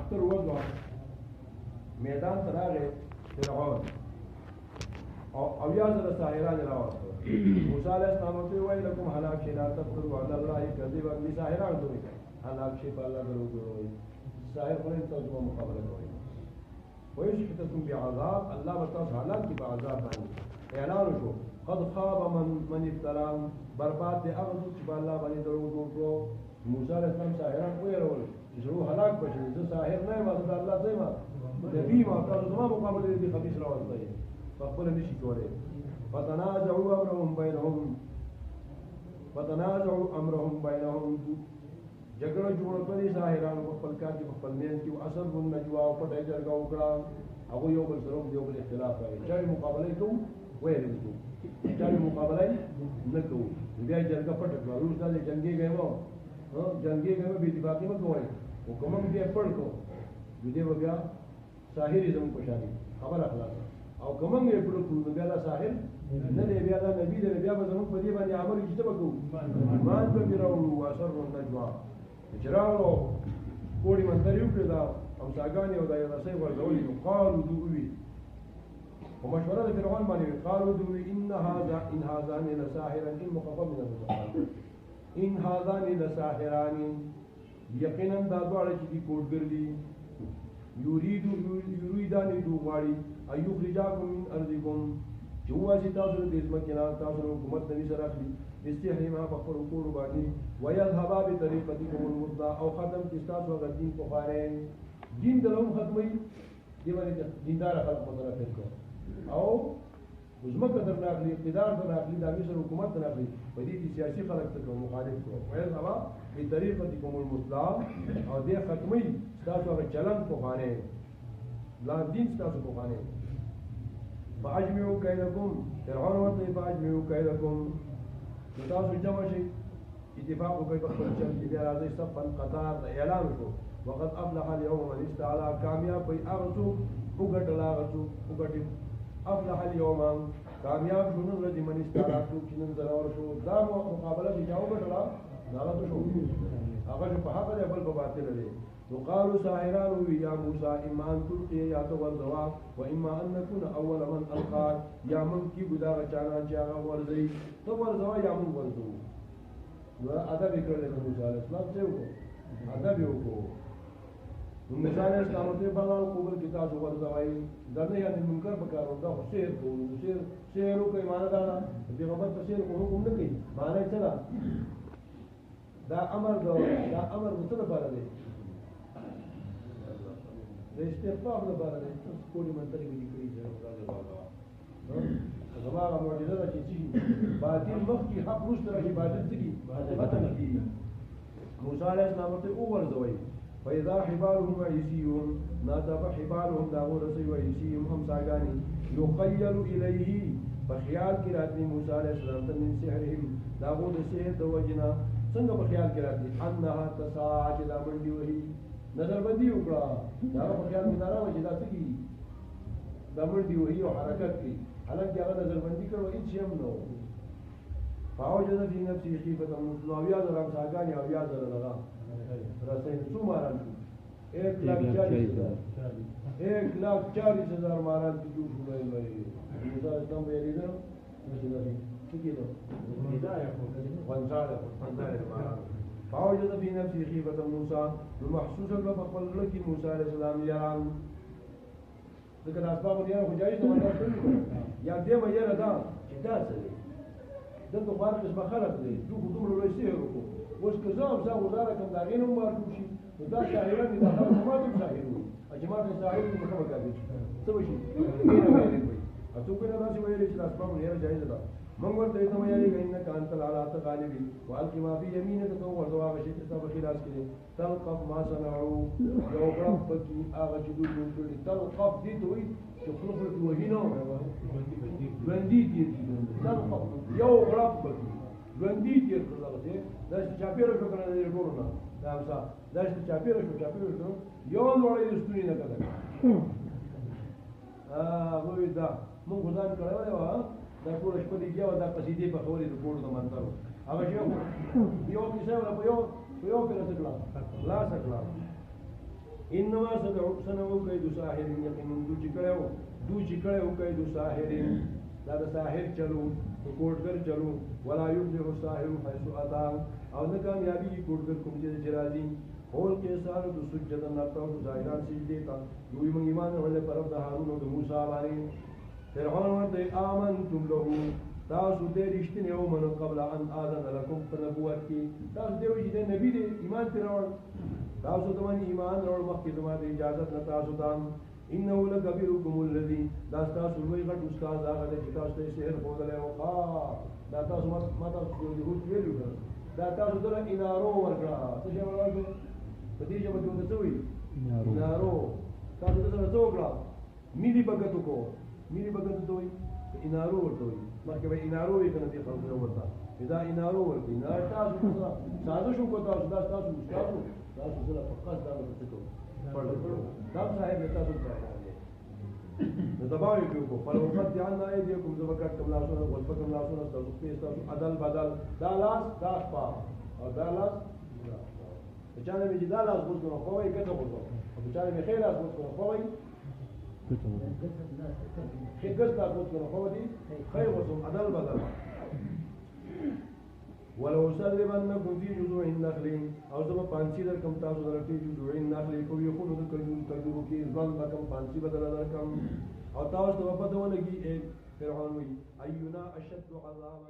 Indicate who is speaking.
Speaker 1: اختر وضع میدان ته راغی فرعون او یا زره ساحران راوستل موسی علیه السلام ورته وویل کوم هلاک شي لا تفتروا علی الله کذبا دې ساحران ته وایي هلاک شي په الله درو جوړوي ساحر خو نه تاسو مقابله کوي ويشحتكم بعذاب الله بتاس حالات کی بعذاب باندې اعلان شو قد خاب من افترى برباد دي هغه څوک چې الله باندې درو جوړو موسی علیه السلام ساحران ویرول چې هو هلاک بشي زه ساحر نه یم زه الله ته یم نبی ما تاسو زما مقابله دي خبيث راوځي فخبر نشي کولای فتنازعوا امرهم بينهم جګړه جوړه کړې ساحرانو په خپل کار کې په خپل مین کې او اثر بن نجوا او پټه جرګه وکړه هغه یو بل سره یو بل اختلاف کوي چې مقابله کوي وایي چې مقابله نه کوي بیا جرګه پټه کړه روز دا جنگي غيمو جنگي غيمو به اتفاقی مو کوي او کوم بیا پړ کو دې بیا ساحرزم په شان خبر اخلاص او کوم یې پړ کو بیا لا ساحر نه دی بیا دا نبی دی بیا به زموږ په دې باندې عمل کیږي وکړو مان په بیرو واشر النجوا اجرالو کوړي منځري وکړه دا او ساګانی او دا یو رسې ورغولي نو قالو دوی او مشوره د فرعون باندې قالو دوی ان هذان لساحران مخفف من المسحر ان هذان لساحران یقینا دا دواړه چې دی کوډګر دي یریدان دوغواړي ايخرجاکم من ارضکم جواسي تاسو د ځمکې نه تاسو حکومت نوي سره اخلي استحریما بخور کور باندې ويذهبا بطريقتكم المضى او ختم تاسو غدين په خارين دین دلهم ختمي دی باندې دیندار خلک مترافق کو او ځمکه درناخلي اقتدار درناخلي د مصر حکومت درناخلي په دې کې سیاسي خلک ته مخالف کو ويذهبا بطريقتكم المضى او دې ختمي تاسو غ چلن په خارين لا دین تاسو په خارين فاجمعوا كيدكم فرعون ورته فاجمعوا كيدكم تاسو جمع شي اتفاق کوي په خپل چل کې بیا راځي صفا قطار اعلان شو وقد افلح اليوم من استعلا کامیاب په هغه څوک وګټل هغه څوک وګټي افلح اليوم کامیاب شو نن ورځ من استعلا څوک چې نن زراور شو دا مقابله چې جواب وګټلا دا شو هغه په حق دی بل په باطل دی وقالوا ساحران يا موسى إما أن تلقي يا تغرزوا وإما أن نكون أول من ألقى يا من كي بداغ چانا چانا ورزي تغرزوا يا من ورزو ادب کړل د موسی عليه السلام څه وکړو ادب وکړو موسی عليه السلام ته بلال قبول کتاب ورزوي دنه یعنی منکر پکارو دا شعر کوو شعر کوي معنا دا پیغمبر په شعر کوو کوم نه کوي معنا څه دا امر څه لپاره دی د استغفار لپاره د کوډي منتري وی کړی چې راځي زماره معجزه ده چې باطل مخ کی حق رشد راځي باطل څه ختم کی موسی علیه السلام ته وګرځوي فاذا حبالهم وعيسيهم نادب حبالهم داغور رسي وعيسيهم هم ساګانی يخيل اليه بخيال کی راتنی موسی علیه السلام ته من سحرهم داغور سحر د وجنا څنګه بخيال کی راتنی انها تساعد لا منډي وهي نظر بندي وکړه دا په خیال کې دارا وجه دا څه کی دا منډي وهي او حرکت کی حالانکه هغه نظر بندي کړو هیڅ هم نو فاوجد في نفسه خيفة موسى او یا درام ساګانی او یا درغه رسول څو ماران 1,40,000 ماران چې جوړ شوی وي موسی اسلام ویلي ده چې دا څه کېدو هدايه وانځاله ماران فاوجد في نفسه خيفة موسى ومحسوسا بفقل لك موسى عليه السلام يران ذكر اسباب دي خو جايز نه یا دې مې یره دا چې دا څه دي دغه خارج اسمه خلق دي دوه دومره لوی سیر وکړو اوس که زه وزاره کوم دا غینم ورکو شي نو دا شاعران دي دا ما ته شاعرون اجماع شاعرون په خبره کوي څه وشي نه وایي اته کنه دا چې ویل چې اسباب یې جايز ده من ورته ته ویلي انك انت على غالب والقي ما في يمينك تو ورزوا غشي ته په خلاص کې تلقف ما صنعوا یو رب کی هغه چې دوی کړی تلقف دي دوی چې خلق له وهینو باندې دي تلقف یو رب کی باندې دي کړل دا چې چاپیره شو کنه دې ورونه دا اوسه دا چې چاپیره شو یو لوړې ستوري نه کړل وې دا موږ ځان کړو دا ټول شپه دی بیا دا قصیدې په خوري د کوړو د منترو هغه یو کیسه ولا په یو په څه کلا لا څه کلا انما سنو كيد ساحر يقين دو چکړو كيد ساحر لا ساحر چلو کوټګر چلو ولا يفلح الساحر حيث اتى او نه کامیابی کوټګر کوم چې راځي هول کې سارو د سجدن ناتو ظاهران سجدي تا دوی موږ ایمان ولې پرب د هارون او د موسی باندې فرعون ورته آمنتم له تاسو دې رښتینه یو منو قبل ان اذن لكم فنبوت کی تاسو دې وجه دې نبی دې ایمان تراول تاسو ته ایمان ورو مخکې زما دې اجازه نه تاسو ته انه لكبيركم الذي دا تاسو لوی غټ استاد هغه چې تاسو ته شهر خولای او دا تاسو ما تاسو يهود ویلو دا تاسو دره انارو ورکړه څه شی ورکړه په دې چې موږ ته وی انارو تاسو دره څه وکړه ملي بغتو کو ملي بغتو دوی انارو ورته وي مخکې به انارو یې کنه دې خلکو ورته دا انارو ورته نه تاسو ساده شو کو تاسو دا تاسو زړه فقط دا څه کو پړ دا صاحب تاسو ته نو دباوی کو پر وخت ځان نه دی کوم زبکټ کوم لاسونه غلط کوم لاسونه تاسو په تاسو عدل بدل دا لاس دا پا او دا لاس چانه می دا لاس غوښ نو خوای کته غوښ او چانه می خیر لاس غوښ نو خوای خګس دا غوښ نو خوای دي خیر غوښ عدل بدل ولو سلمنكم في جذوع النخل او زما پانسی در کم تاسو درته جذوع النخل کو یو خو د کجورو کې ځان کم پانسی بدل در کم او تاسو په پدونه کې فرعون وی اينا اشد عذابا